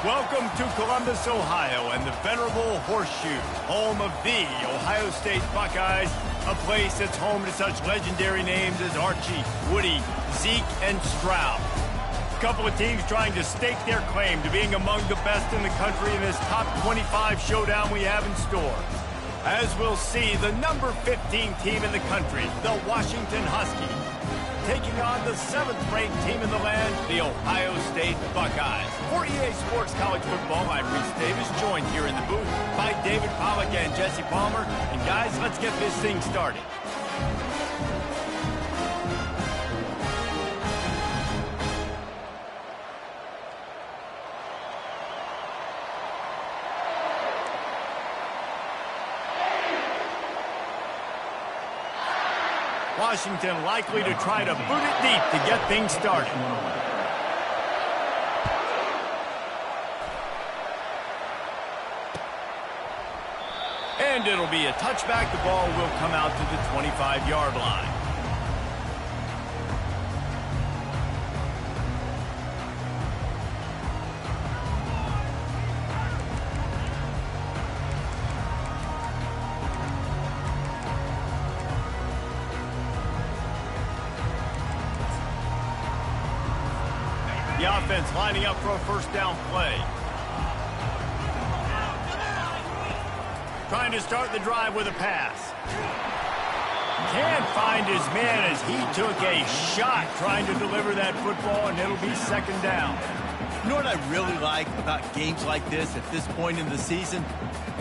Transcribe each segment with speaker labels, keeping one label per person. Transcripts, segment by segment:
Speaker 1: Welcome to Columbus, Ohio, and the venerable Horseshoe, home of the Ohio State Buckeyes, a place that's home to such legendary names as Archie, Woody, Zeke, and Stroud. A couple of teams trying to stake their claim to being among the best in the country in this top 25 showdown we have in store. As we'll see, the number 15 team in the country, the Washington Huskies, taking on the 7th-ranked team in the land, the Ohio State Buckeyes. For EA Sports College Football, I'm Reese Davis, joined here in the booth by David Pollack and Jesse Palmer. And guys, let's get this thing started. Washington likely to try to boot it deep to get things started. And it'll be a touchback. The ball will come out to the 25-yard line. The offense lining up for a first down play. Trying to start the drive with a pass. Can't find his man as he took a shot trying to deliver that football, and it'll be second down.
Speaker 2: You know what I really like about games like this at this point in the season?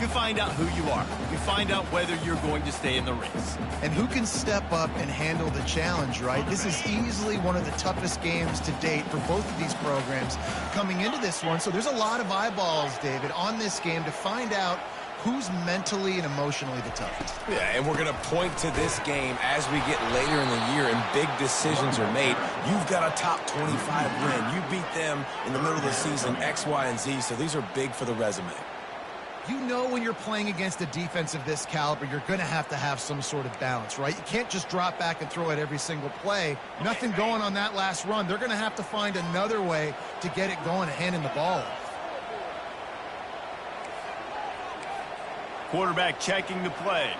Speaker 2: You find out who you are. You find out whether you're going to stay in the race.
Speaker 3: And who can step up and handle the challenge, right? This is easily one of the toughest games to date for both of these programs coming into this one. So there's a lot of eyeballs, David, on this game to find out who's mentally and emotionally the toughest.
Speaker 4: Yeah, and we're going to point to this game as we get later in the year and big decisions are made. You've got a top 25 win. You beat them in the middle of the season, X, Y, and Z, so these are big for the resume.
Speaker 3: You know when you're playing against a defense of this caliber, you're going to have some sort of balance, right? You can't just drop back and throw it every single play. Nothing going on that last run. They're going to have to find another way to get it going and handing the ball off.
Speaker 1: Quarterback checking the play.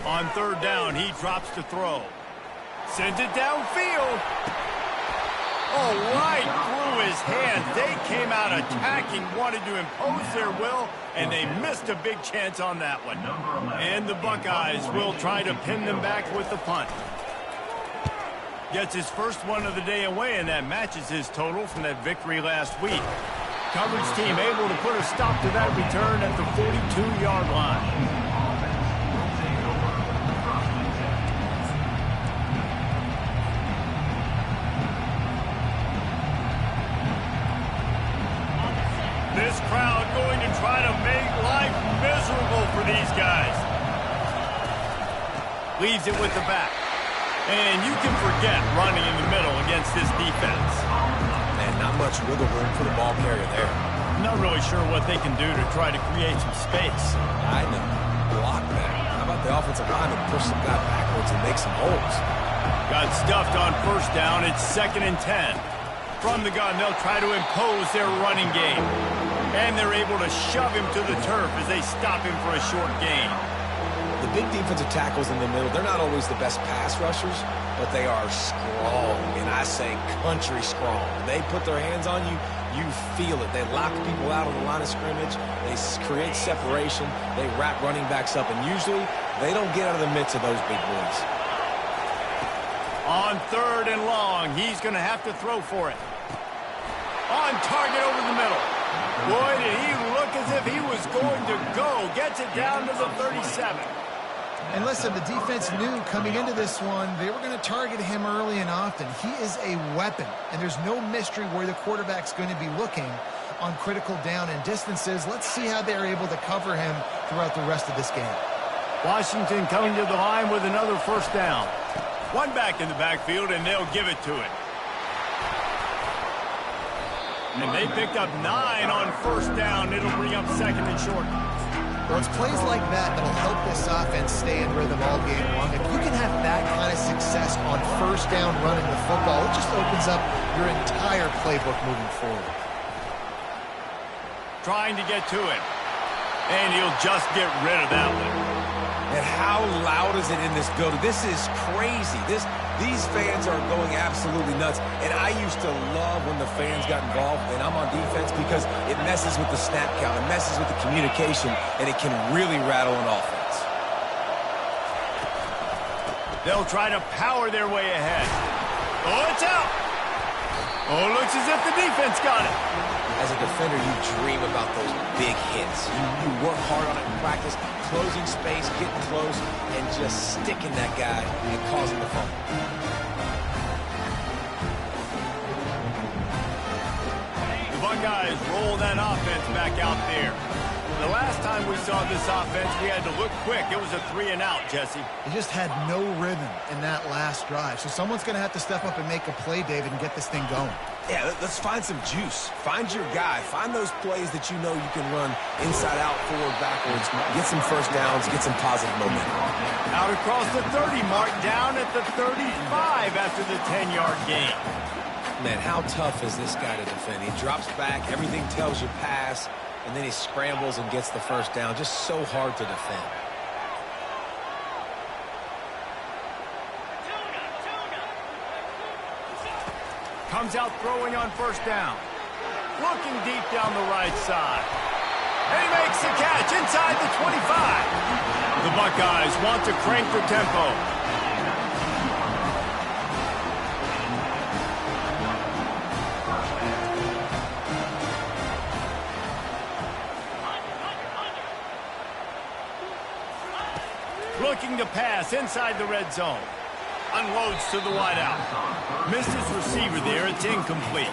Speaker 1: On third down, he drops to throw. Sends it downfield. Oh, right through his hands. They came out attacking, wanted to impose their will, and they missed a big chance on that one. And the Buckeyes will try to pin them back with the punt. Gets his first one of the day away, and that matches his total from that victory last week. Coverage team able to put a stop to that return at the 42-yard line. This crowd going to try to make life miserable for these guys. Leaves it with the back. And you can forget running in the middle against this defense.
Speaker 4: Man, not much wiggle room for the ball carrier there.
Speaker 1: Not really sure what they can do to try to create some space.
Speaker 4: I know. Block that. How about the offensive lineman push some guy backwards and make some holes?
Speaker 1: Got stuffed on first down. It's 2nd and 10. From the gun, they'll try to impose their running game. And they're able to shove him to the turf as they stop him for a short gain.
Speaker 4: The big defensive tackles in the middle, they're not always the best pass rushers, but they are strong, and I say country strong. When they put their hands on you, you feel it. They lock people out on the line of scrimmage. They create separation. They wrap running backs up, and usually they don't get out of the midst of those big boys.
Speaker 1: On 3rd and long, he's going to have to throw for it. On target over the middle. Boy, did he look as if he was going to go. Gets it down to the 37.
Speaker 3: And listen, the defense knew coming into this one, they were going to target him early and often. He is a weapon, and there's no mystery where the quarterback's going to be looking on critical down and distances. Let's see how they're able to cover him throughout the rest of this game.
Speaker 1: Washington coming to the line with another first down. One back in the backfield, and they'll give it to it. And they picked up 9 on first down. It'll bring up 2nd and short.
Speaker 3: Well, it's plays like that that'll help this offense stay in rhythm all game long. If you can have that kind of success on first down running the football, it just opens up your entire playbook moving forward.
Speaker 1: Trying to get to it. And he'll just get rid of that one.
Speaker 4: And how loud is it in this building? This is crazy. These fans are going absolutely nuts. And I used to love when the fans got involved, and I'm on defense, because it messes with the snap count, it messes with the communication, and it can really rattle an offense.
Speaker 1: They'll try to power their way ahead. Oh, it's out. Oh, looks as if the defense got it.
Speaker 4: As a defender, you dream about those big hits. You work hard on it in practice, closing space, getting close, and just sticking that guy and causing the fumble.
Speaker 1: The Buckeyes roll that offense back out there. The last time we saw this offense, we had to look quick. It was a 3-and-out, Jesse.
Speaker 3: They just had no rhythm in that last drive. So someone's going to have to step up and make a play, David, and get this thing going.
Speaker 4: Yeah, let's find some juice. Find your guy. Find those plays that you know you can run inside out, forward, backwards. Get some first downs. Get some positive momentum.
Speaker 1: Out across the 30 mark, down at the 35 after the 10-yard gain.
Speaker 4: Man, how tough is this guy to defend? He drops back. Everything tells you pass. And then he scrambles and gets the first down. Just so hard to defend.
Speaker 1: Comes out throwing on first down. Looking deep down the right side. And he makes the catch inside the 25. The Buckeyes want to crank their tempo. Looking to pass inside the red zone. Unloads to the wideout. Missed his receiver there. It's incomplete.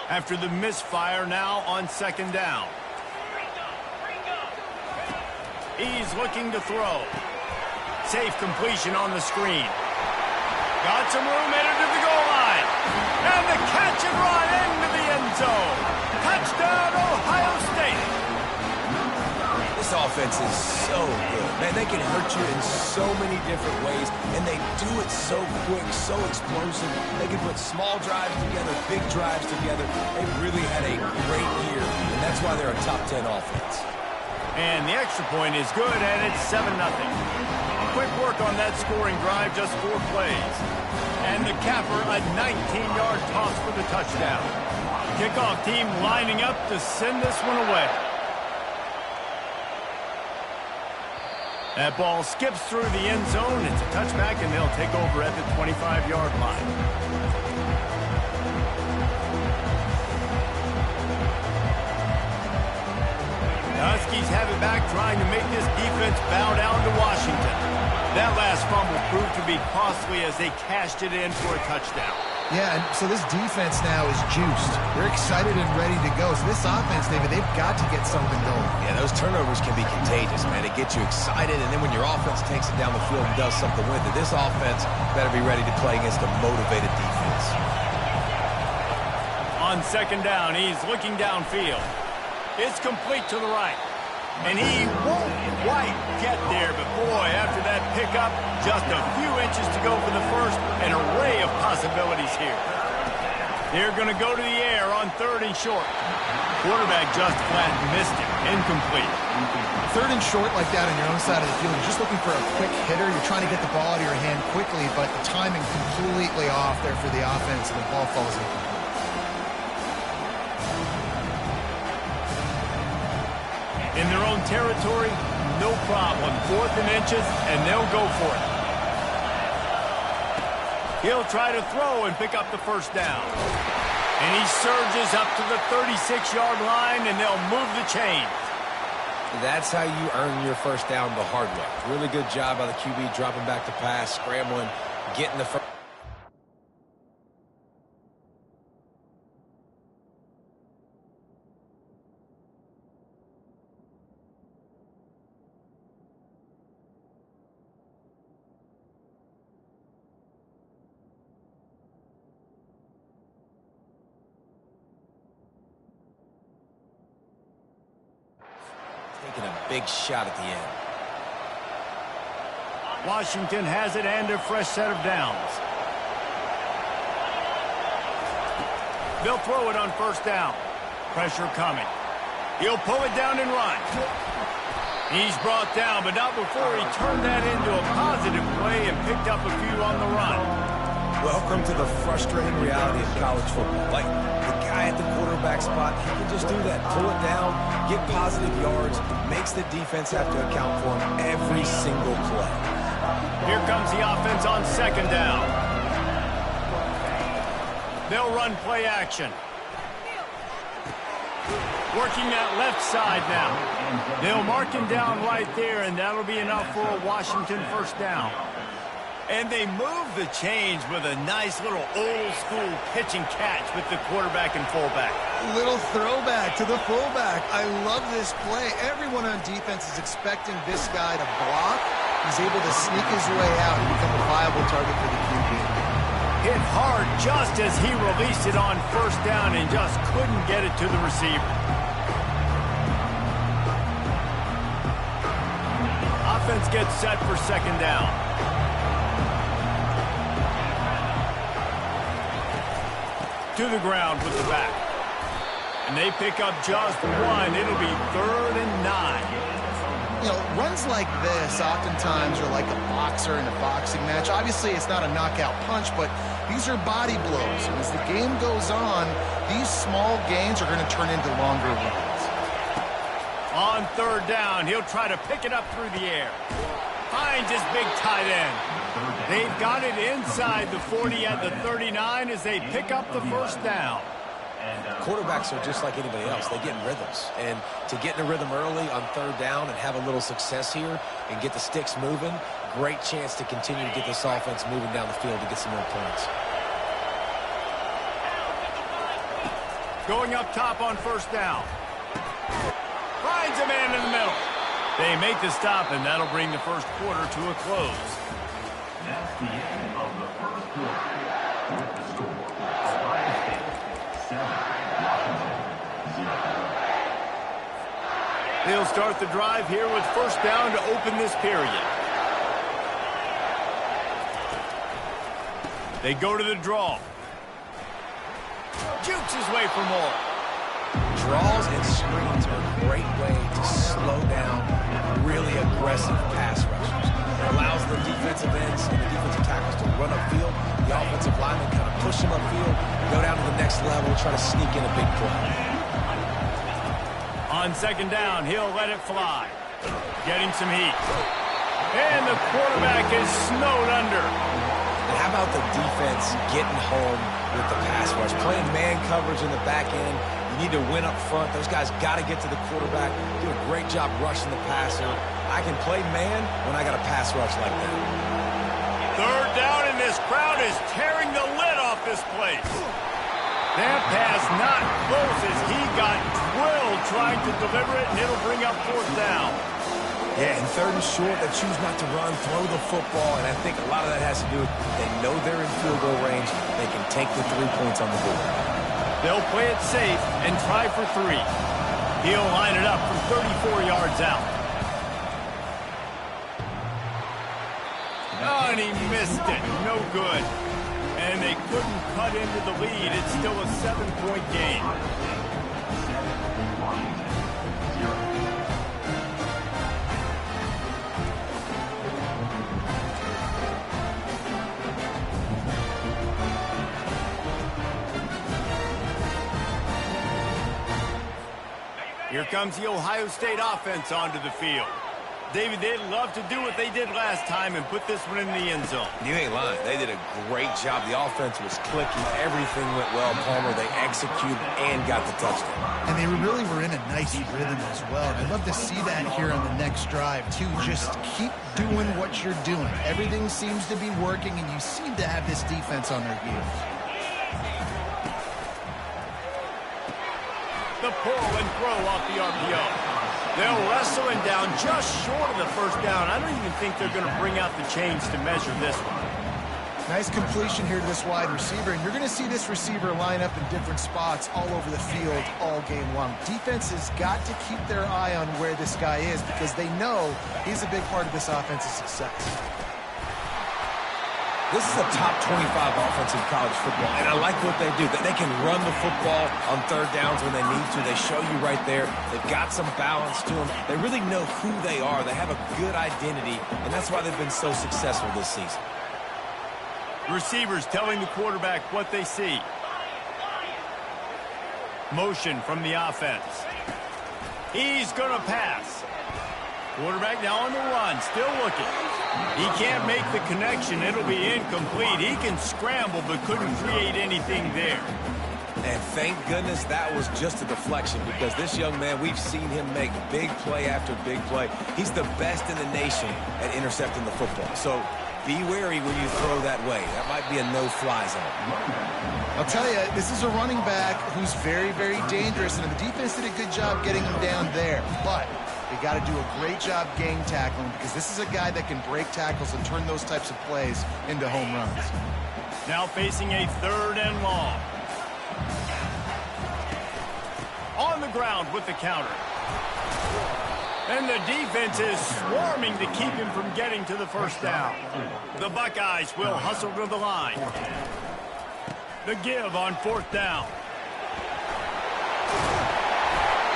Speaker 1: After the misfire, now on second down. He's looking to throw. Safe completion on the screen. Got some room, headed to the goal line. And the catch and run into the end zone. Touchdown, Ohio State.
Speaker 4: This offense is so good. Man, they can hurt you in so many different ways, and they do it so quick, so explosive. They can put small drives together, big drives together. They really had a great year, and that's why they're a top 10 offense.
Speaker 1: And the extra point is good, and it's 7-0. Quick work on that scoring drive, just 4 plays. And the capper, a 19-yard toss for the touchdown. Kickoff team lining up to send this one away. That ball skips through the end zone. It's a touchback, and they'll take over at the 25-yard line. The Huskies have it back, trying to make this defense bow down to Washington. That last fumble proved to be costly as they cashed it in for a touchdown.
Speaker 3: Yeah, and so this defense now is juiced. They're excited and ready to go. So this offense, David, they've got to get something going.
Speaker 4: Yeah, those turnovers can be contagious, man. They get you excited, and then when your offense takes it down the field and does something with it, this offense better be ready to play against a motivated defense.
Speaker 1: On second down, he's looking downfield. It's complete to the right. And he won't quite get there, but boy, after that pickup, just a few inches to go for the first. An array of possibilities here. They're going to go to the air on 3rd and short. Quarterback just flat missed it. Incomplete.
Speaker 3: 3rd and short like that on your own side of the field, you're just looking for a quick hitter. You're trying to get the ball out of your hand quickly, but the timing completely off there for the offense, and the ball falls incomplete.
Speaker 1: In their own territory, no problem. 4th and inches, and they'll go for it. He'll try to throw and pick up the first down. And he surges up to the 36-yard line, and they'll move the chain.
Speaker 4: That's how you earn your first down the hard way. Really good job by the QB, dropping back to pass, scrambling, getting the first. big shot at the end.
Speaker 1: Washington has it and a fresh set of downs. They'll throw it on first down. Pressure coming. He'll pull it down and run. He's brought down, but not before he turned that into a positive play and picked up a few on the run.
Speaker 4: Welcome to the frustrating reality of college football. Like, the guy at the quarterback spot, he can just do that. Pull it down, get positive yards, makes the defense have to account for him every single play.
Speaker 1: Here comes the offense on second down. They'll run play action. Working that left side now. They'll mark him down right there, and that'll be enough for a Washington first down.
Speaker 2: And they move the change with a nice little old-school pitch and catch with the quarterback and fullback.
Speaker 3: Little throwback to the fullback. I love this play. Everyone on defense is expecting this guy to block. He's able to sneak his way out and become a viable target for the QB.
Speaker 1: Hit hard just as he released it on first down and just couldn't get it to the receiver. Offense gets set for second down. To the ground with the back. And they pick up just one. It'll be 3rd and 9.
Speaker 3: You know, runs like this oftentimes are like a boxer in a boxing match. Obviously, it's not a knockout punch, but these are body blows. And as the game goes on, these small gains are going to turn into longer runs.
Speaker 1: On 3rd down, he'll try to pick it up through the air. Finds his big tight end. They've got it inside the 40 at the 39 as they pick up the first down.
Speaker 4: Quarterbacks are just like anybody else. They get in rhythms. And to get in a rhythm early on 3rd down and have a little success here and get the sticks moving, great chance to continue to get this offense moving down the field to get some more points.
Speaker 1: Going up top on first down. Finds a man in the middle. They make the stop, and that'll bring the first quarter to a close.
Speaker 5: That's the end of the first quarter. With the score, Ohio State 7, Washington 0.
Speaker 1: They'll start the drive here with first down to open this period. They go to the draw. Jukes his way for more.
Speaker 4: Draws and screens are a great way to slow down really aggressive pass rushers. It allows the defensive ends and the defensive tackles to run upfield. The offensive linemen kind of push them upfield, go down to the next level, try to sneak in a big play.
Speaker 1: On second down, he'll let it fly. Getting some heat. And the quarterback is snowed under.
Speaker 4: And how about the defense getting home with the pass rush? Playing man coverage in the back end. You need to win up front. Those guys got to get to the quarterback. Do a great job rushing the passer. I can play man when I got a pass rush like that.
Speaker 1: 3rd down, and this crowd is tearing the lid off this place. That pass not close as he got drilled trying to deliver it, and it'll bring up 4th down.
Speaker 4: Yeah, and 3rd and short, they choose not to run, throw the football, and I think a lot of that has to do with they know they're in field goal range. They can take the 3 points on the board.
Speaker 1: They'll play it safe and try for 3. He'll line it up from 34 yards out. Oh, and he missed it. No good. And they couldn't cut into the lead. It's still a 7-point game. Here comes the Ohio State offense onto the field. David, they'd love to do what they did last time and put this one in the end zone.
Speaker 4: You ain't lying. They did a great job. The offense was clicking. Everything went well, Palmer. They executed and got the touchdown.
Speaker 3: And they really were in a nice rhythm as well. I'd love to see that here on the next drive, too. Just keep doing what you're doing. Everything seems to be working, and you seem to have this defense on their heels.
Speaker 1: The pull and throw off the RPO. They'll wrestle him down just short of the first down. I don't even think they're going to bring out the chains to measure this one.
Speaker 3: Nice completion here to this wide receiver, and you're going to see this receiver line up in different spots all over the field all game long. Defense has got to keep their eye on where this guy is because they know he's a big part of this offense's success.
Speaker 4: This is a top 25 offense in college football, and I like what they do. They can run the football on third downs when they need to. They show you right there. They've got some balance to them. They really know who they are. They have a good identity, and that's why they've been so successful this season.
Speaker 1: Receivers telling the quarterback what they see. Motion from the offense. He's going to pass. Quarterback now on the run, still looking. He can't make the connection. It'll be incomplete. He can scramble but couldn't create anything there.
Speaker 4: And thank goodness that was just a deflection because this young man, we've seen him make big play after big play. He's the best in the nation at intercepting the football. So be wary when you throw that way. That might be a no-fly zone.
Speaker 3: I'll tell you, this is a running back who's very, very dangerous, and the defense did a good job getting him down there. But they got to do a great job gang tackling because this is a guy that can break tackles and turn those types of plays into home runs.
Speaker 1: Now facing a 3rd and long. On the ground with the counter. And the defense is swarming to keep him from getting to the first down. The Buckeyes will hustle to the line. The give on 4th down.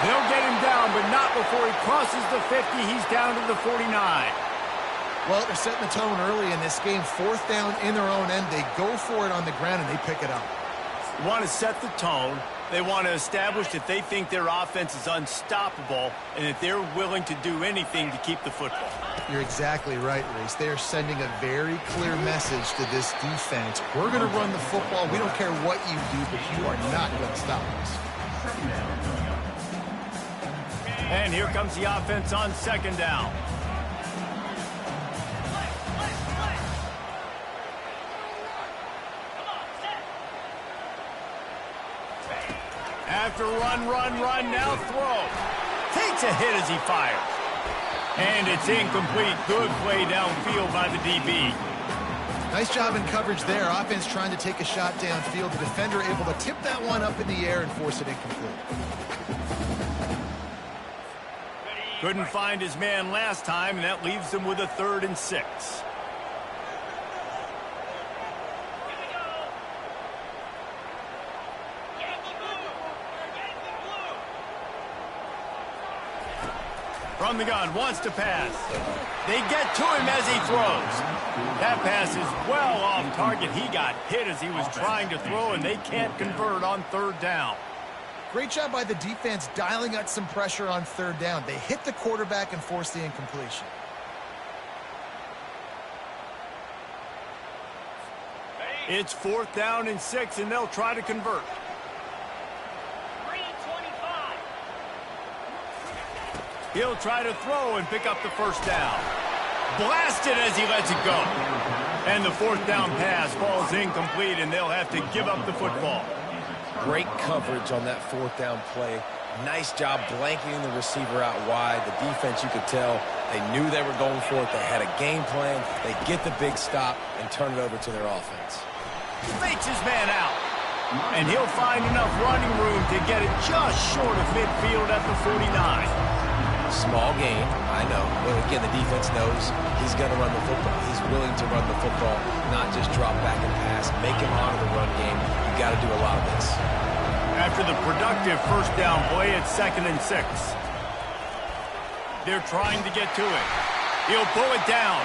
Speaker 1: They'll get him down, but not before he crosses the 50. He's down to the 49.
Speaker 3: Well, they're setting the tone early in this game. 4th down in their own end. They go for it on the ground, and they pick it up.
Speaker 1: Want to set the tone. They want to establish that they think their offense is unstoppable and that they're willing to do anything to keep the football.
Speaker 3: You're exactly right, Reese. They are sending a very clear message to this defense. We're going to run the football. We don't care what you do, but you are not going to stop us.
Speaker 1: And here comes the offense on 2nd down. After run, now throw. Takes a hit as he fires. And it's incomplete. Good play downfield by the DB.
Speaker 3: Nice job in coverage there. Offense trying to take a shot downfield. The defender able to tip that one up in the air and force it incomplete.
Speaker 1: Couldn't find his man last time, and that leaves him with a 3rd and 6. From the gun, wants to pass. They get to him as he throws. That pass is well off target. He got hit as he was trying to throw, and they can't convert on 3rd down.
Speaker 3: Great job by the defense dialing out some pressure on 3rd down. They hit the quarterback and forced the incompletion.
Speaker 1: It's 4th down and 6, and they'll try to convert. He'll try to throw and pick up the 1st down. Blasted as he lets it go. And the 4th down pass falls incomplete, and they'll have to give up the football.
Speaker 4: Great coverage on that 4th down play. Nice job blanketing the receiver out wide. The defense, you could tell, they knew they were going for it. They had a game plan. They get the big stop and turn it over to their offense.
Speaker 1: Fakes his man out. And he'll find enough running room to get it just short of midfield at the 49.
Speaker 4: Small gain, I know. But again, the defense knows he's going to run the football. He's willing to run the football, not just drop back and pass. Make him honor the run game. You got to do a lot of this.
Speaker 1: After the productive 1st down play, it's 2nd and 6. They're trying to get to it. He'll pull it down.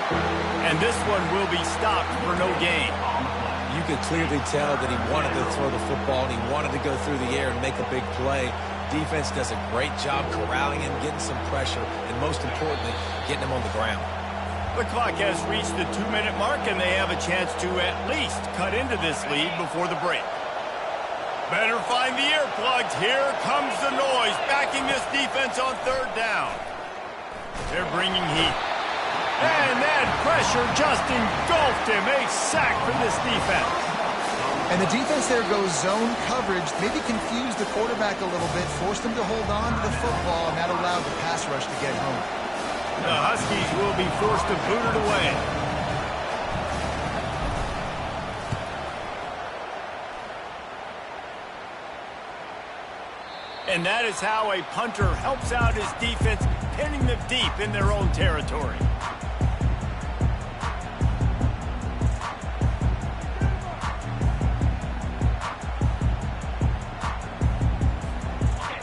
Speaker 1: And this one will be stopped for no gain.
Speaker 4: You could clearly tell that he wanted to throw the football and he wanted to go through the air and make a big play. Defense does a great job corralling him, getting some pressure, and most importantly, getting him on the ground.
Speaker 1: The clock has reached the 2-minute mark, and they have a chance to at least cut into this lead before the break. Better find the earplugs. Here comes the noise, backing this defense on 3rd down. They're bringing heat. And that pressure just engulfed him. A sack for this defense.
Speaker 3: And the defense there goes zone coverage, maybe confused the quarterback a little bit, forced him to hold on to the football, and that allowed the pass rush to get home.
Speaker 1: The Huskies will be forced to boot it away. And that is how a punter helps out his defense, pinning them deep in their own territory.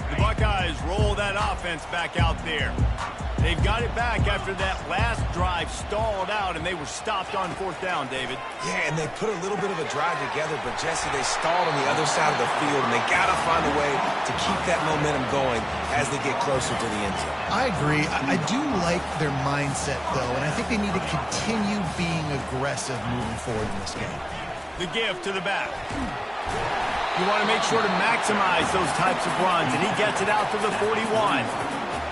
Speaker 1: The Buckeyes roll that offense back out there. They've got it back after that last drive stalled out, and they were stopped on fourth down, David.
Speaker 4: Yeah, and they put a little bit of a drive together, but, Jesse, they stalled on the other side of the field, and they got to find a way to keep that momentum going as they get closer to the end zone.
Speaker 3: I agree. I do like their mindset, though, and I think they need to continue being aggressive moving forward in this game.
Speaker 1: The give to the back. You want to make sure to maximize those types of runs, and he gets it out to the 41.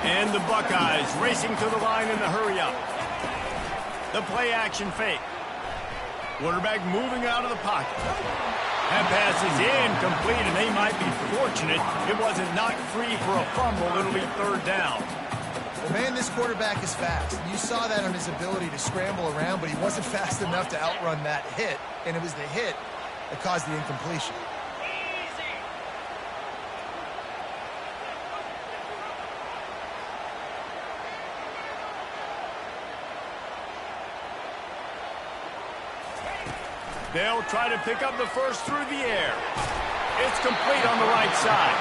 Speaker 1: And the Buckeyes racing to the line in the hurry-up. The play-action fake. Quarterback moving out of the pocket. That pass is incomplete, and they might be fortunate it wasn't knocked free for a fumble. It'll be third down.
Speaker 3: Well, man, this quarterback is fast. You saw that on his ability to scramble around, but he wasn't fast enough to outrun that hit, and it was the hit that caused the incompletion.
Speaker 1: They'll try to pick up the first through the air. It's complete on the right side.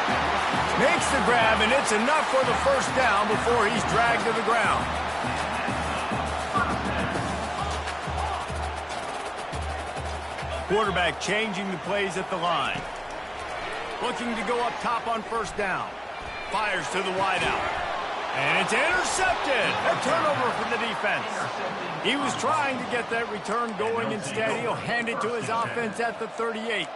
Speaker 1: Makes the grab, and it's enough for the first down before he's dragged to the ground. Quarterback changing the plays at the line. Looking to go up top on first down. Fires to the wideout. And it's intercepted. A turnover for the defense. He was trying to get that return going. Instead, he'll hand it to his offense at the 38.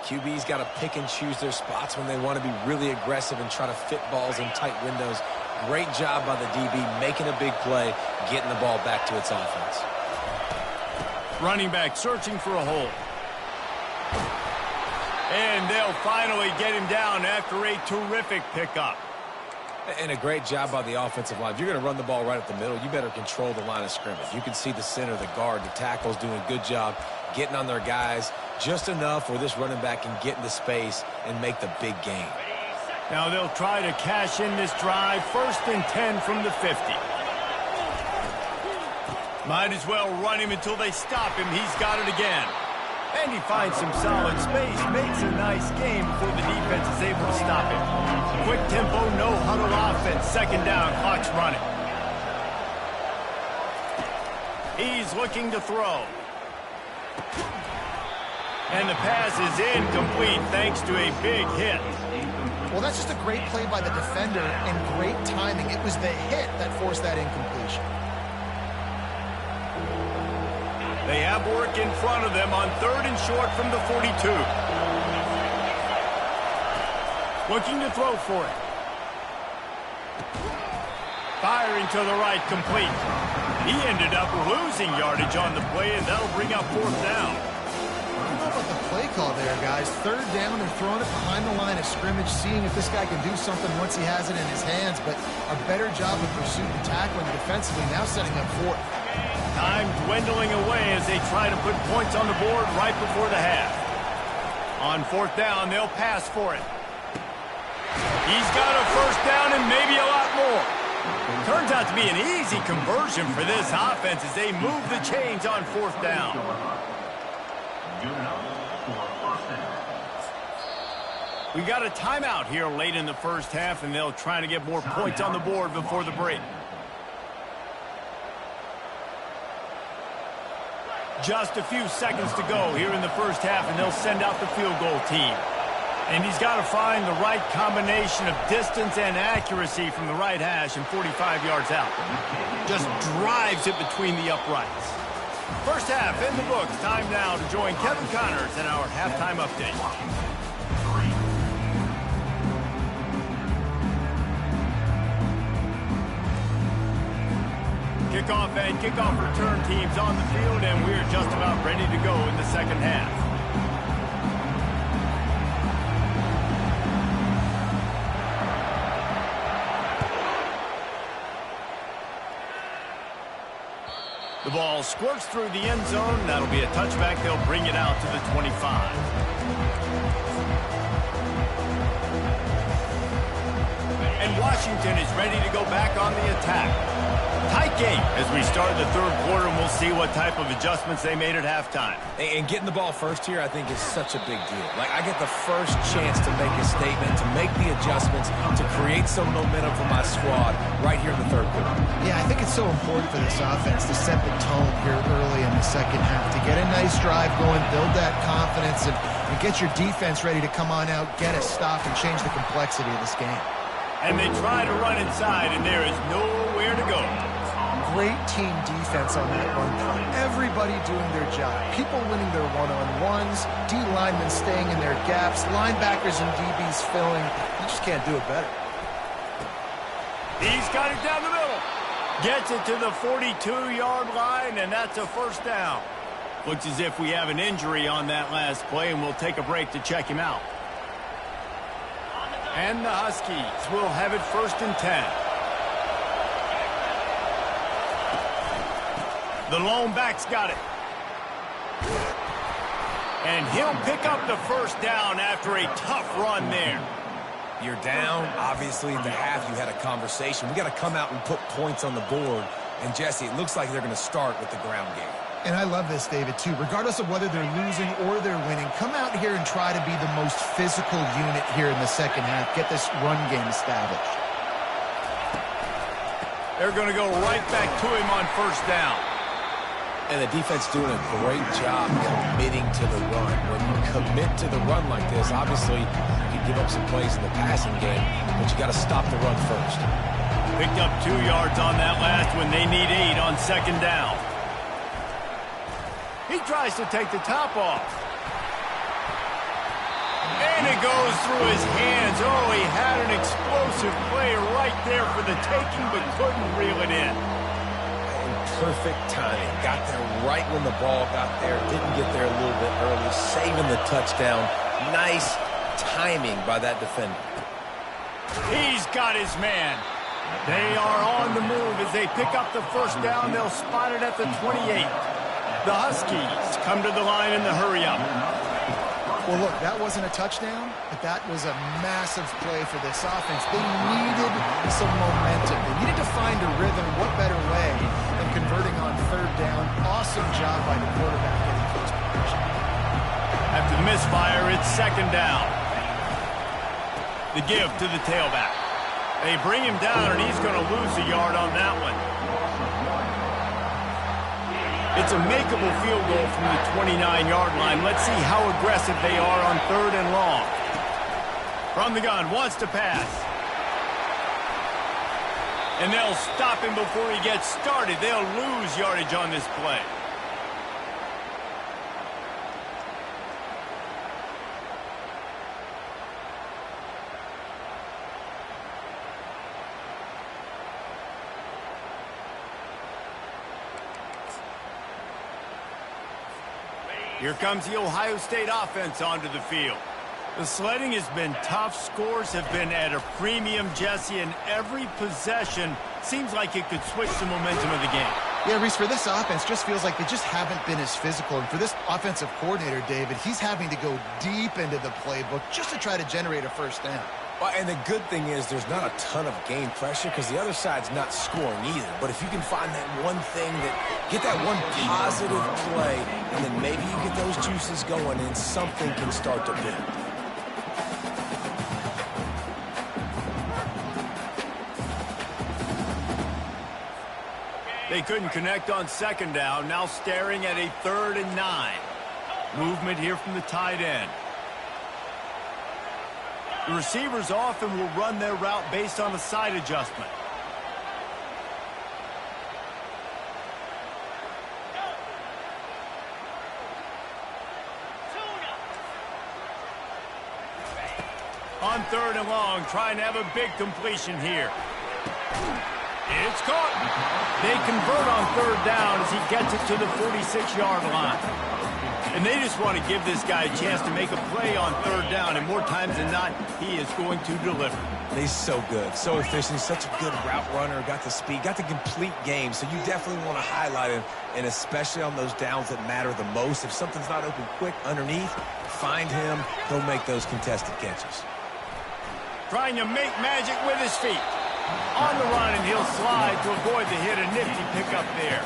Speaker 4: QB's got to pick and choose their spots when they want to be really aggressive and try to fit balls in tight windows. Great job by the DB making a big play, getting the ball back to its offense.
Speaker 1: Running back searching for a hole. And they'll finally get him down after a terrific pickup.
Speaker 4: And a great job by the offensive line. If you're going to run the ball right up the middle, you better control the line of scrimmage. You can see the center, the guard, the tackles doing a good job getting on their guys just enough where this running back can get into space and make the big gain.
Speaker 1: Now they'll try to cash in this drive. 1st and 10 from the 50. Might as well run him until they stop him. He's got it again. And he finds some solid space, makes a nice game before the defense is able to stop him. Quick tempo, no huddle offense. 2nd down, clock's running. He's looking to throw. And the pass is incomplete thanks to a big hit.
Speaker 3: Well, that's just a great play by the defender and great timing. It was the hit that forced that incompletion.
Speaker 1: They have work in front of them on 3rd and short from the 42. Looking to throw for it. Firing to the right, complete. He ended up losing yardage on the play, and that'll bring up 4th down.
Speaker 3: I don't know about the play call there, guys. 3rd down, they're throwing it behind the line of scrimmage, seeing if this guy can do something once he has it in his hands, but a better job of pursuit and tackling defensively, now setting up 4th.
Speaker 1: Time dwindling away as they try to put points on the board right before the half. On 4th down, they'll pass for it. He's got a 1st down and maybe a lot more. Turns out to be an easy conversion for this offense as they move the chains on 4th down. We got a timeout here late in the first half, and they'll try to get more points on the board before the break. Just a few seconds to go here in the first half, and they'll send out the field goal team. And he's got to find the right combination of distance and accuracy from the right hash and 45 yards out. Just drives it between the uprights. First half in the books. Time now to join Kevin Connors in our halftime update. Kickoff and kickoff return teams on the field, and we're just about ready to go in the second half. The ball squirts through the end zone. That'll be a touchback. They'll bring it out to the 25. Washington is ready to go back on the attack. Tight game as we start the third quarter, and we'll see what type of adjustments they made at halftime.
Speaker 4: And getting the ball first here, I think, is such a big deal. Like, I get the first chance to make a statement, to make the adjustments, to create some momentum for my squad right here in the third quarter.
Speaker 3: Yeah, I think it's so important for this offense to set the tone here early in the second half, to get a nice drive going, build that confidence, and get your defense ready to come on out, get a stop, and change the complexity of this game.
Speaker 1: And they try to run inside, and there is nowhere to go.
Speaker 3: Great team defense on that run play. Everybody doing their job. People winning their one-on-ones, D linemen staying in their gaps, linebackers and DBs filling. You just can't do it better.
Speaker 1: He's got it down the middle. Gets it to the 42-yard line, and that's a first down. Looks as if we have an injury on that last play, and we'll take a break to check him out. And the Huskies will have it 1st and 10. The lone back's got it. And he'll pick up the first down after a tough run there.
Speaker 4: You're down. Obviously, in the half, you had a conversation. We got to come out and put points on the board. And, Jesse, it looks like they're going to start with the ground game.
Speaker 3: And I love this, David, too. Regardless of whether they're losing or they're winning, come out here and try to be the most physical unit here in the second half. Get this run game established.
Speaker 1: They're going to go right back to him on first down.
Speaker 4: And the defense doing a great job committing to the run. When you commit to the run like this, obviously, you can give up some plays in the passing game, but you got to stop the run first.
Speaker 1: Picked up 2 yards on that last one. They need 8 on second down. He tries to take the top off. And it goes through his hands. Oh, he had an explosive play right there for the taking, but couldn't reel it in.
Speaker 4: Perfect timing. Got there right when the ball got there. Didn't get there a little bit early. Saving the touchdown. Nice timing by that defender.
Speaker 1: He's got his man. They are on the move as they pick up the first down. They'll spot it at the 28. The Huskies come to the line in the hurry-up.
Speaker 3: Well, look, that wasn't a touchdown, but that was a massive play for this offense. They needed some momentum. They needed to find a rhythm. What better way than converting on third down? Awesome job by the quarterback getting close position.
Speaker 1: After the misfire, it's second down. The give to the tailback. They bring him down, and he's going to lose a yard on that one. It's a makeable field goal from the 29-yard line. Let's see how aggressive they are on third and long. From the gun, wants to pass. And they'll stop him before he gets started. They'll lose yardage on this play. Here comes the Ohio State offense onto the field. The sledding has been tough. Scores have been at a premium, Jesse, and every possession seems like it could switch the momentum of the game.
Speaker 3: Yeah, Reese, for this offense, just feels like they just haven't been as physical. And for this offensive coordinator, David, he's having to go deep into the playbook just to try to generate a first down.
Speaker 4: Well, and the good thing is there's not a ton of game pressure because the other side's not scoring either. But if you can find that one thing, get that one positive play, and then maybe you get those juices going and something can start to build.
Speaker 1: They couldn't connect on second down. Now staring at a 3rd and 9. Movement here from the tight end. The receivers often will run their route based on a side adjustment. On 3rd and long, trying to have a big completion here. It's caught. They convert on 3rd down as he gets it to the 46-yard line. And they just want to give this guy a chance to make a play on 3rd down, and more times than not, he is going to deliver.
Speaker 4: He's so good, so efficient, such a good route runner, got the speed, got the complete game, so you definitely want to highlight him, and especially on those downs that matter the most. If something's not open quick underneath, find him, he'll make those contested catches.
Speaker 1: Trying to make magic with his feet. On the run, and he'll slide to avoid the hit. A nifty pickup there.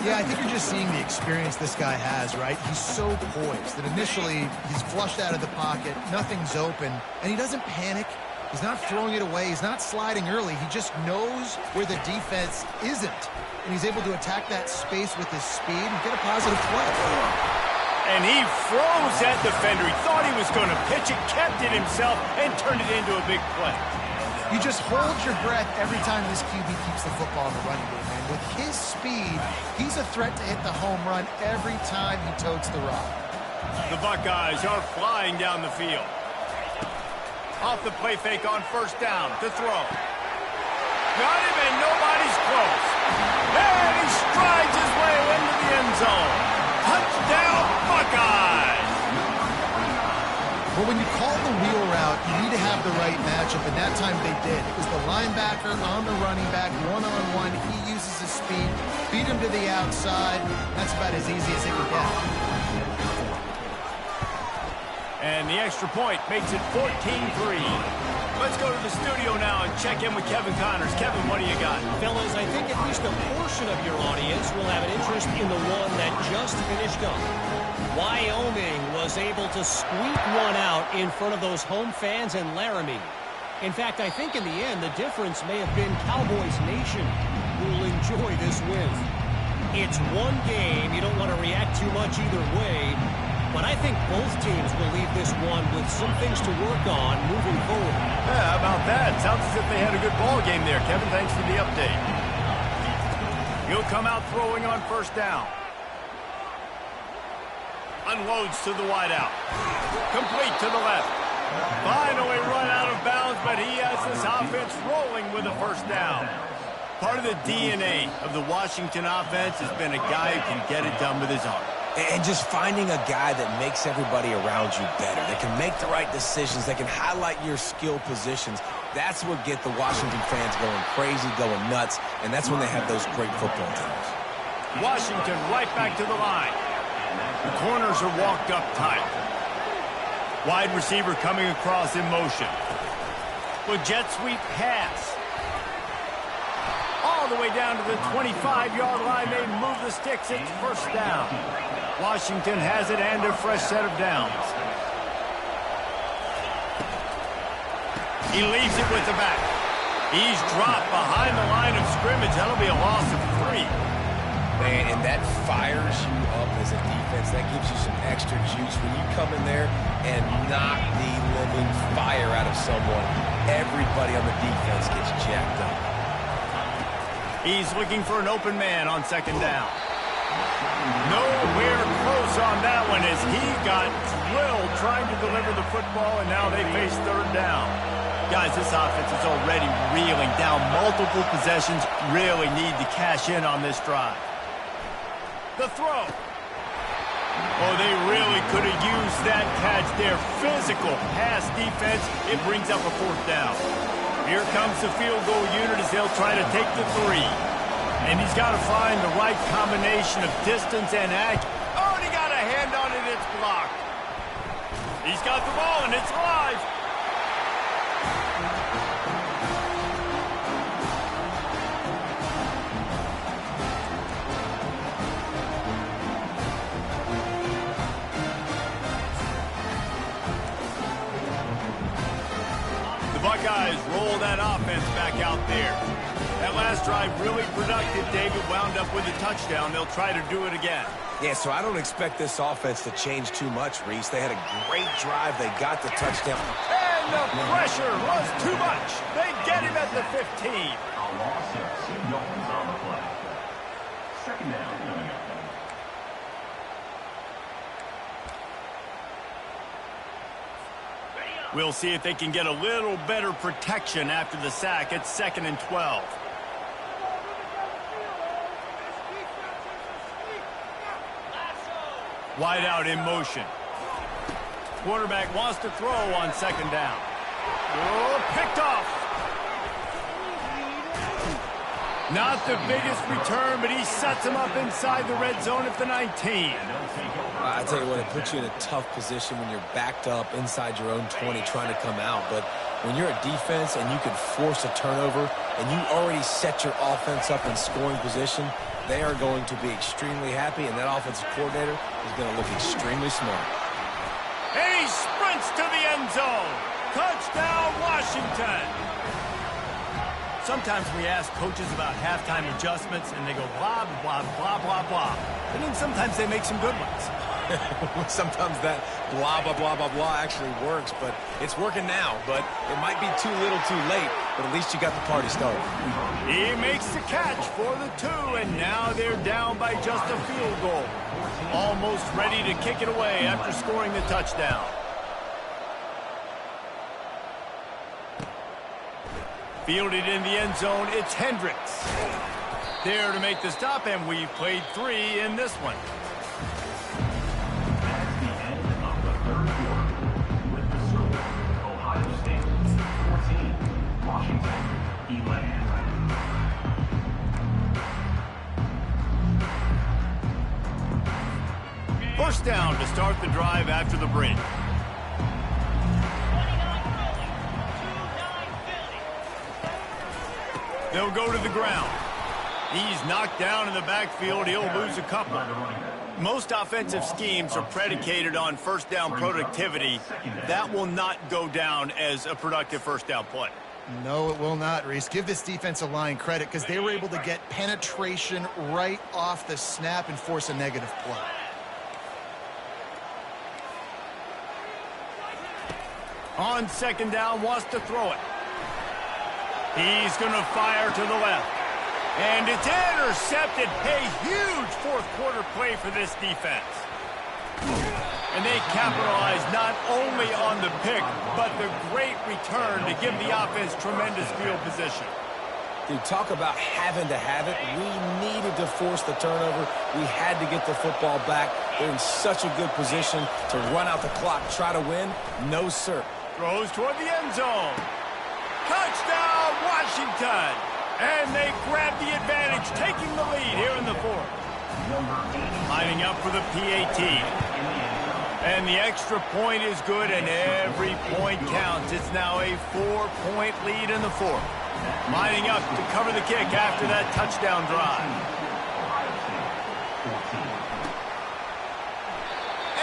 Speaker 3: Yeah, I think you're just seeing the experience this guy has, right? He's so poised that initially he's flushed out of the pocket, nothing's open, and he doesn't panic. He's not throwing it away. He's not sliding early. He just knows where the defense isn't, and he's able to attack that space with his speed and get a positive play.
Speaker 1: And he froze that defender. He thought he was going to pitch it, kept it himself, and turned it into a big play.
Speaker 3: You just hold your breath every time this QB keeps the football in the running game, man. With his speed, he's a threat to hit the home run every time he totes the rock.
Speaker 1: The Buckeyes are flying down the field. Off the play fake on first down to throw. Got him, and nobody's close. And he strides his way into the end zone. Touchdown, Buckeyes!
Speaker 3: Well, when you call the wheel route, you need to have the right matchup, and that time they did. It was the linebacker on the running back, one-on-one. He uses his speed, beat him to the outside. That's about as easy as it would get.
Speaker 1: And the extra point makes it 14-3. Let's go to the studio now and check in with Kevin Connors. Kevin, what do you got?
Speaker 6: Fellas, I think at least a portion of your audience will have an interest in the one that just finished up. Wyoming was able to squeak one out in front of those home fans in Laramie. In fact, I think in the end, the difference may have been Cowboys Nation who will enjoy this win. It's one game. You don't want to react too much either way. But I think both teams will leave this one with some things to work on moving forward.
Speaker 1: Yeah, how about that? Sounds as if they had a good ball game there. Kevin, thanks for the update. He'll come out throwing on first down. Unloads to the wideout. Complete to the left. Finally run out of bounds, but he has this offense rolling with a first down. Part of the DNA of the Washington offense has been a guy who can get it done with his arm.
Speaker 4: And just finding a guy that makes everybody around you better, that can make the right decisions, that can highlight your skill positions. That's what gets the Washington fans going crazy, going nuts, and that's when they have those great football teams.
Speaker 1: Washington right back to the line. The corners are walked up tight. Wide receiver coming across in motion. With jet sweep pass. All the way down to the 25-yard line. They move the sticks. It's first down. Washington has it and a fresh set of downs. He leaves it with the back. He's dropped behind the line of scrimmage. That'll be a loss of 3.
Speaker 4: Man, and that fires you up as a defense. That gives you some extra juice. When you come in there and knock the living fire out of someone, everybody on the defense gets jacked up.
Speaker 1: He's looking for an open man on second down. Nowhere close on that one as he got drilled trying to deliver the football, and now they face third down. Guys, this offense is already reeling down multiple possessions. Really need to cash in on this drive. The throw. Oh, they really could have used that catch there. Physical pass defense. It brings up a fourth down. Here comes the field goal unit as they'll try to take the 3. And he's got to find the right combination of distance and accuracy. Oh, and he got a hand on it. It's blocked. He's got the ball, and it's live. The Buckeyes roll that offense back out there. That last drive really productive. David wound up with a touchdown. They'll try to do it again.
Speaker 4: Yeah, so I don't expect this offense to change too much, Reese. They had a great drive. They got the touchdown.
Speaker 1: And the pressure was too much. They get him at the 15.
Speaker 5: A loss of 2 yards on the play. Second down coming up.
Speaker 1: We'll see if they can get a little better protection after the sack. It's 2nd and 12. Wide out in motion. Quarterback wants to throw on second down. Oh, picked off. Not the biggest return, but he sets him up inside the red zone at the 19.
Speaker 4: I tell you what, it puts you in a tough position when you're backed up inside your own 20 trying to come out. But When you're a defense and you can force a turnover and you already set your offense up in scoring position, they are going to be extremely happy, and that offensive coordinator is going to look extremely smart.
Speaker 1: And he sprints to the end zone. Touchdown, Washington. Sometimes we ask coaches about halftime adjustments, and they go blah, blah, blah, blah, blah. And then sometimes they make some good ones.
Speaker 4: Sometimes that blah, blah, blah, blah, blah actually works, but it's working now. But it might be too little too late, but at least you got the party started.
Speaker 1: He makes the catch for the 2, and now they're down by just a field goal. Almost ready to kick it away after scoring the touchdown. Fielded in the end zone, it's Hendricks. There to make the stop, and we've played 3 in this one. First down to start the drive after the break. They'll go to the ground. He's knocked down in the backfield. He'll lose a couple. Most offensive schemes are predicated on first down productivity. That will not go down as a productive first down play.
Speaker 3: No, it will not, Reese. Give this defensive line credit because they were able to get penetration right off the snap and force a negative play.
Speaker 1: On second down, wants to throw it. He's going to fire to the left. And it's intercepted. A huge fourth-quarter play for this defense. And they capitalize not only on the pick, but the great return to give the offense tremendous field position.
Speaker 4: Dude, talk about having to have it. We needed to force the turnover. We had to get the football back. They're in such a good position to run out the clock, try to win. No, sir.
Speaker 1: Throws toward the end zone. Touchdown, Washington! And they grab the advantage, taking the lead here in the 4th. Lining up for the PAT. And the extra point is good, and every point counts. It's now a 4-point lead in the 4th. Lining up to cover the kick after that touchdown drive.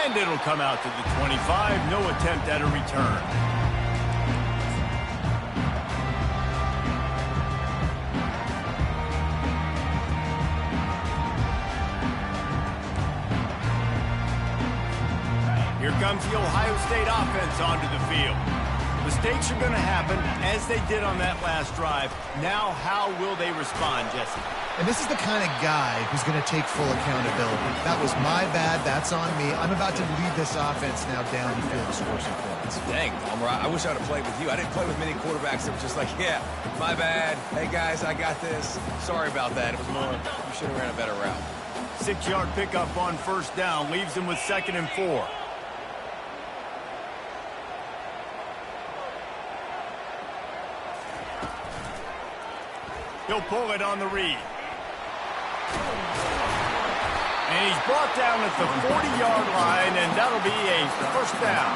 Speaker 1: And it'll come out to the 25. No attempt at a return. Here comes the Ohio State offense onto the field. Mistakes are going to happen, as they did on that last drive. Now, how will they respond, Jesse?
Speaker 3: And this is the kind of guy who's going to take full accountability. That was my bad. That's on me. I'm about to lead this offense now down the field to score some points.
Speaker 4: Dang, Palmer, I wish I would have played with you. I didn't play with many quarterbacks that were just like, yeah, my bad. Hey, guys, I got this. Sorry about that. It was more, you should have ran a better route.
Speaker 1: 6-yard pickup on first down leaves him with 2nd and 4. He'll pull it on the read. And he's brought down at the 40-yard line, and that'll be a first down.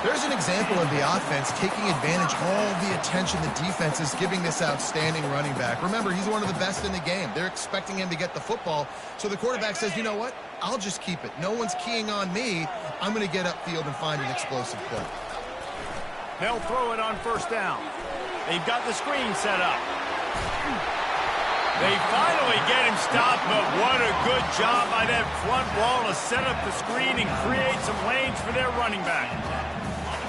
Speaker 3: There's an example of the offense taking advantage of all the attention the defense is giving this outstanding running back. Remember, he's one of the best in the game. They're expecting him to get the football. So the quarterback says, you know what? I'll just keep it. No one's keying on me. I'm going to get upfield and find an explosive play.
Speaker 1: They'll throw it on first down. They've got the screen set up. They finally get him stopped, but what a good job by that front wall to set up the screen and create some lanes for their running back.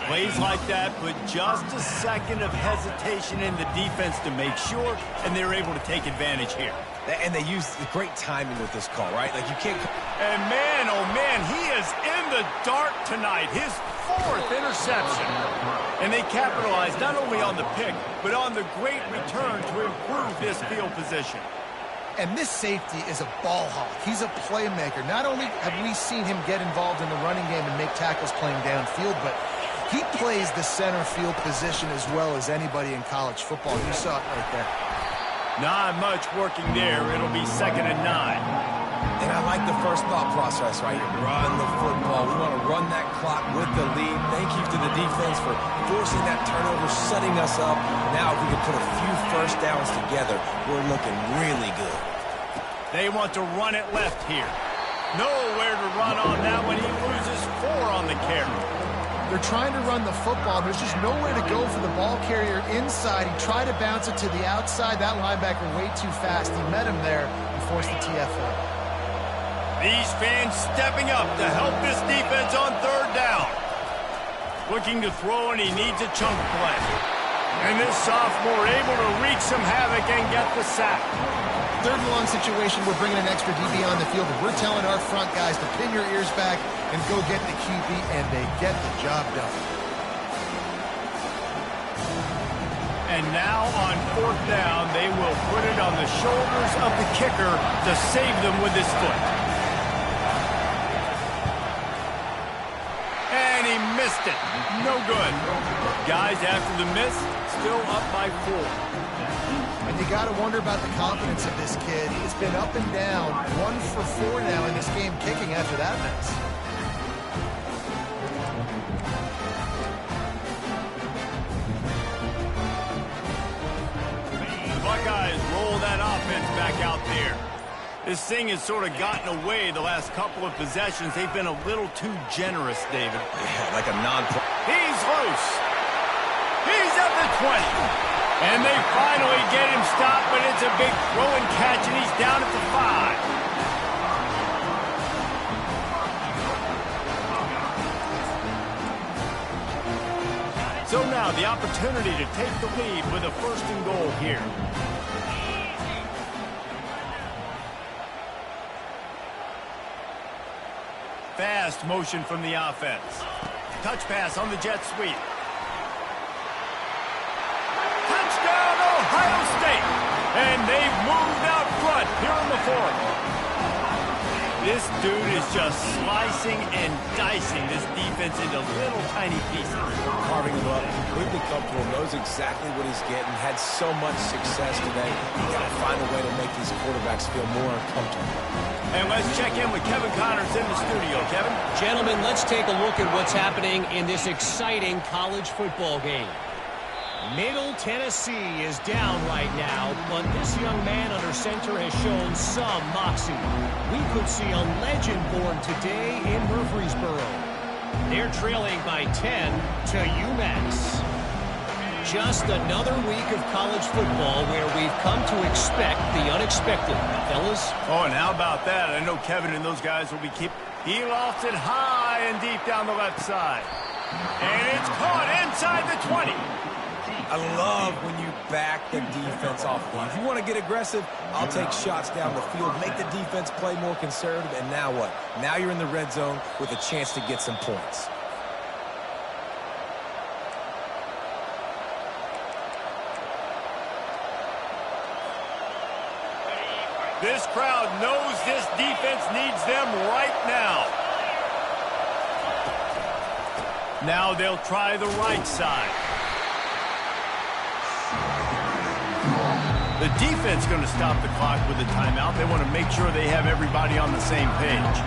Speaker 1: Plays like that put just a second of hesitation in the defense to make sure, and they're able to take advantage here.
Speaker 4: And they used great timing with this call, right? Like, you can't...
Speaker 1: And man, oh man, he is in the dark tonight. His 4th interception. And they capitalized not only on the pick, but on the great return to improve this field position.
Speaker 3: And this safety is a ball hawk. He's a playmaker. Not only have we seen him get involved in the running game and make tackles playing downfield, but he plays the center field position as well as anybody in college football. You saw it right there.
Speaker 1: Not much working there. It'll be 2nd and 9.
Speaker 4: And I like the first thought process right here. Run the football. We want to run that clock with the lead. Thank you to the defense for forcing that turnover, setting us up. Now if we can put a few first downs together, we're looking really good.
Speaker 1: They want to run it left here. Nowhere to run on that one. He loses 4 on the carry.
Speaker 3: They're trying to run the football. There's just nowhere to go for the ball carrier inside. He tried to bounce it to the outside. That linebacker way too fast. He met him there and forced the TFL.
Speaker 1: These fans stepping up to help this defense on 3rd down. Looking to throw, and he needs a chunk play. And this sophomore able to wreak some havoc and get the sack.
Speaker 3: 3rd and long situation, we're bringing an extra DB on the field, but we're telling our front guys to pin your ears back and go get the QB, and they get the job done.
Speaker 1: And now on 4th down, they will put it on the shoulders of the kicker to save them with his foot. And he missed it. No good. Guys, after the miss, still up by 4.
Speaker 3: And you got to wonder about the confidence of this kid. He's been up and down, 1 for 4 now in this game, kicking after that miss.
Speaker 1: The Buckeyes roll that offense back out there. This thing has sort of gotten away the last couple of possessions. They've been a little too generous, David.
Speaker 4: Yeah, like a non-pro.
Speaker 1: He's loose. He's at the 20. And they finally get him stopped, but it's a big throw and catch, and he's down at the 5. So now the opportunity to take the lead with a 1st and goal here. Fast motion from the offense. Touch pass on the jet sweep. Touchdown, Ohio State! And they've moved out front here in the 4th. This dude is just slicing and dicing this defense into little tiny pieces.
Speaker 4: Carving him up, completely comfortable, knows exactly what he's getting, had so much success today. You got to find a way to make these quarterbacks feel more uncomfortable.
Speaker 1: And let's check in with Kevin Connors in the studio. Kevin?
Speaker 6: Gentlemen, let's take a look at what's happening in this exciting college football game. Middle Tennessee is down right now, but this young man under center has shown some moxie. We could see a legend born today in Murfreesboro. They're trailing by 10 to UMass. Just another week of college football where we've come to expect the unexpected. Fellas?
Speaker 1: Oh, and how about that? I know Kevin and those guys will be He lost it high and deep down the left side. And it's caught inside the 20.
Speaker 4: I love when you back the defense off. If you want to get aggressive, I'll take shots down the field, make the defense play more conservative, and now what? Now you're in the red zone with a chance to get some points.
Speaker 1: This crowd knows this defense needs them right now. Now they'll try the right side. The defense going to stop the clock with a timeout. They want to make sure they have everybody on the same page.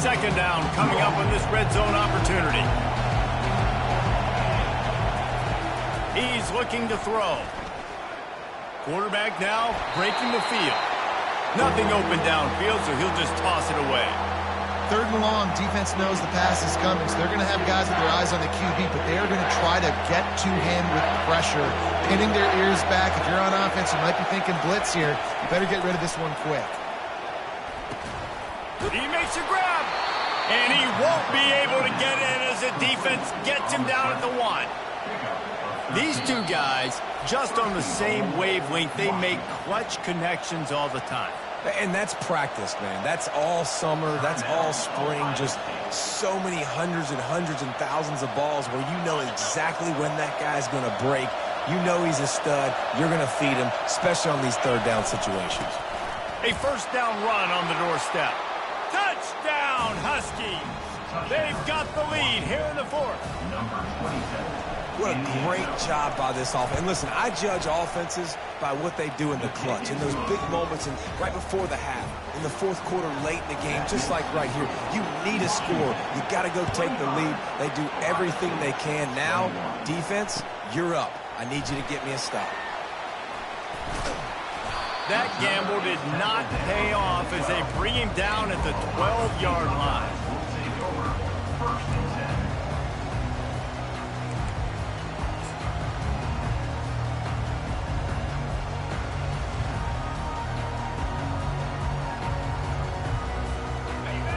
Speaker 1: Second down coming up on this red zone opportunity. He's looking to throw. Quarterback now breaking the field. Nothing open downfield, so he'll just toss it away.
Speaker 3: Third and long, defense knows the pass is coming, so they're going to have guys with their eyes on the QB, but they are going to try to get to him with pressure, pinning their ears back. If you're on offense, you might be thinking blitz here. You better get rid of this one quick.
Speaker 1: He makes a grab, and he won't be able to get in as the defense gets him down at the 1. These two guys, just on the same wavelength, they make clutch connections all the time.
Speaker 4: And that's practice, man. That's all summer. That's all spring. Just so many hundreds and thousands of balls where you know exactly when that guy's going to break. You know he's a stud. You're going to feed him, especially on these third down situations.
Speaker 1: A first down run on the doorstep. Touchdown, Huskies. They've got the lead here in the 4th.
Speaker 4: What a great job by this offense. And listen, I judge offenses by what they do in the clutch, in those big moments, and right before the half, in the fourth quarter, late in the game, just like right here. You need a score. You got to go take the lead. They do everything they can. Now, defense, you're up. I need you to get me a stop.
Speaker 1: That gamble did not pay off as they bring him down at the 12-yard line.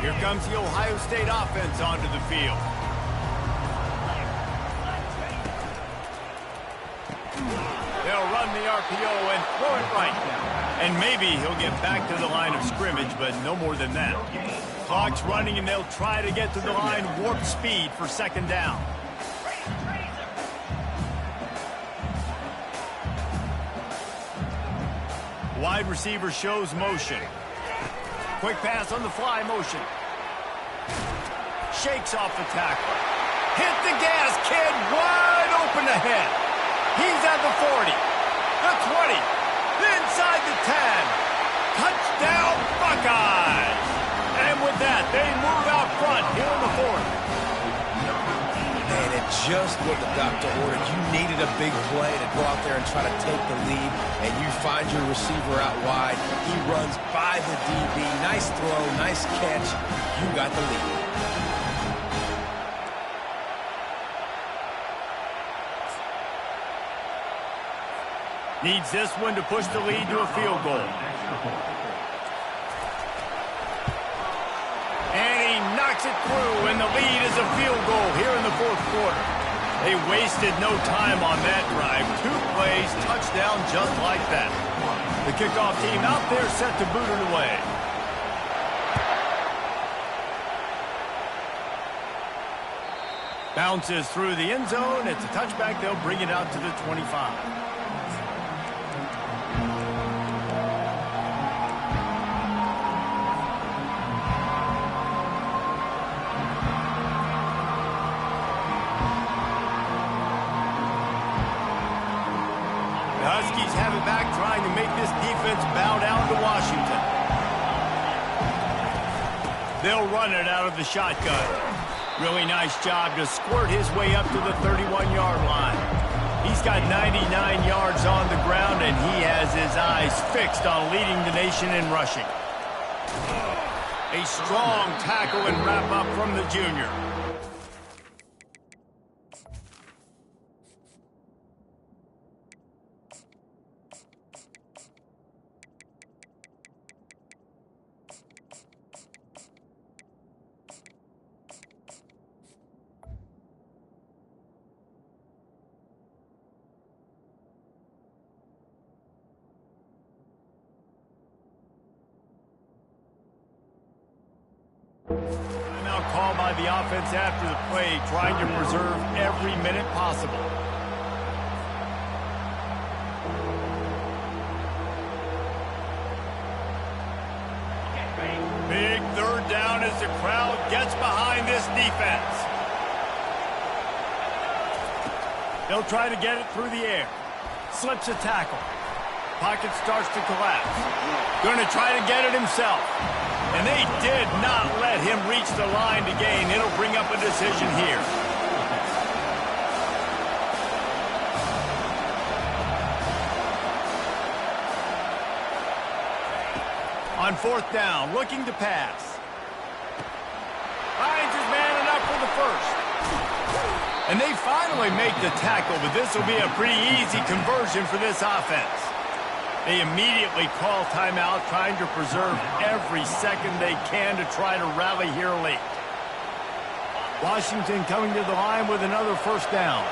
Speaker 1: Here comes the Ohio State offense onto the field. They'll run the RPO and throw it right. And maybe he'll get back to the line of scrimmage, but no more than that. Clock's running, and they'll try to get to the line warp speed for second down. Wide receiver shows motion. Quick pass on the fly motion. Shakes off the tackle. Hit the gas, kid. Wide open ahead. He's at the 40, the 20, inside the 10. Touchdown, Buckeyes. And with that, they move out front here in the fourth.
Speaker 4: Man, it's just what the doctor ordered. You needed a big play to go out there and try to take the lead, and you find your receiver out wide. He runs by the DB. Nice throw, nice catch. You got the lead.
Speaker 1: Needs this one to push the lead to a field goal. And he knocks it through, and the lead is a field goal here in the fourth quarter. They wasted no time on that drive. 2 plays, touchdown just like that. The kickoff team out there set to boot it away. Bounces through the end zone. It's a touchback. They'll bring it out to the 25. The Huskies have it back, trying to make this defense bow down to Washington. They'll run it out of the shotgun. Really nice job to squirt his way up to the 31-yard line. He's got 99 yards on the ground, and he has his eyes fixed on leading the nation in rushing. A strong tackle and wrap-up from the junior. Now called by the offense after the play, trying to preserve every minute possible. Big third down as the crowd gets behind this defense. They'll try to get it through the air. Slips a tackle. Pocket starts to collapse. Going to try to get it himself. And they did not let him reach the line to gain. It'll bring up a decision here. On fourth down, looking to pass. Finds his man enough for the first. And they finally make the tackle, but this will be a pretty easy conversion for this offense. They immediately call timeout, trying to preserve every second they can to try to rally here late. Washington coming to the line with another first down.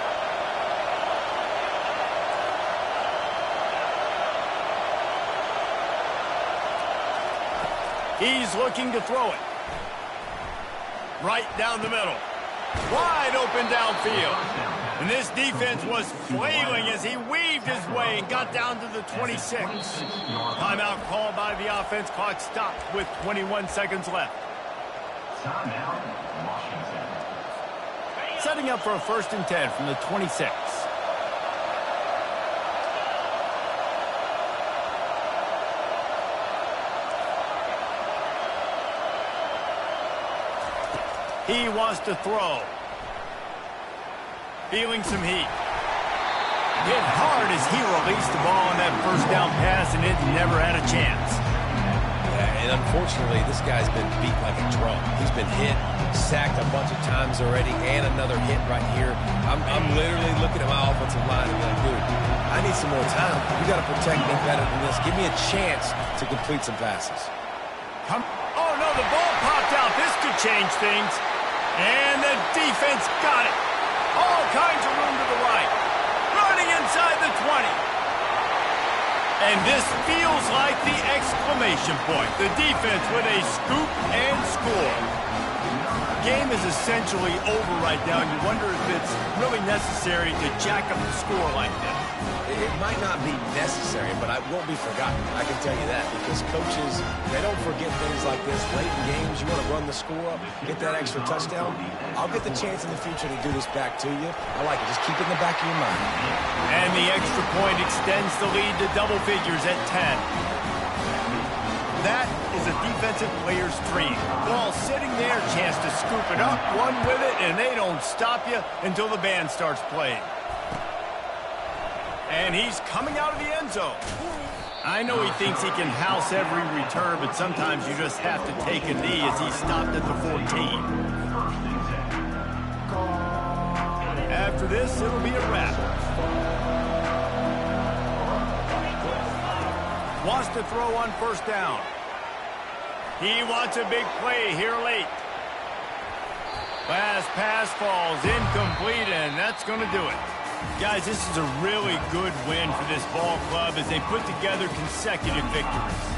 Speaker 1: He's looking to throw it. Right down the middle. Wide open downfield. And this defense was flailing as he weaved his way and got down to the 26. Timeout called by the offense. Clock stopped with 21 seconds left. Setting up for a 1st and 10 from the 26. He wants to throw. Feeling some heat. Hit hard as he released the ball on that 1st down pass, and it never had a chance.
Speaker 4: Yeah, and unfortunately, this guy's been beat like a drum. He's been hit, sacked a bunch of times already, and another hit right here. I'm literally looking at my offensive line and like, dude, I need some more time. You got to protect me better than this. Give me a chance to complete some passes.
Speaker 1: Oh, no, the ball popped out. This could change things. And the defense got it. All kinds of room to the right. Running inside the 20. And this feels like the exclamation point. The defense with a scoop and score. Game is essentially over right now. You wonder if it's really necessary to jack up the score like this.
Speaker 4: It might not be necessary, but it won't be forgotten. I can tell you that, because coaches, they don't forget things like this. Late in games, you want to run the score up, get that extra touchdown. I'll get the chance in the future to do this back to you. I like it. Just keep it in the back of your mind.
Speaker 1: And the extra point extends the lead to double figures at 10. That is a defensive player's dream. Ball sitting there, chance to scoop it up, run with it, and they don't stop you until the band starts playing. And he's coming out of the end zone. I know he thinks he can house every return, but sometimes you just have to take a knee as he stopped at the 14. After this, it'll be a wrap. Wants to throw on 1st down. He wants a big play here late. Last pass falls incomplete, and that's going to do it. Guys, this is a really good win for this ball club as they put together consecutive victories.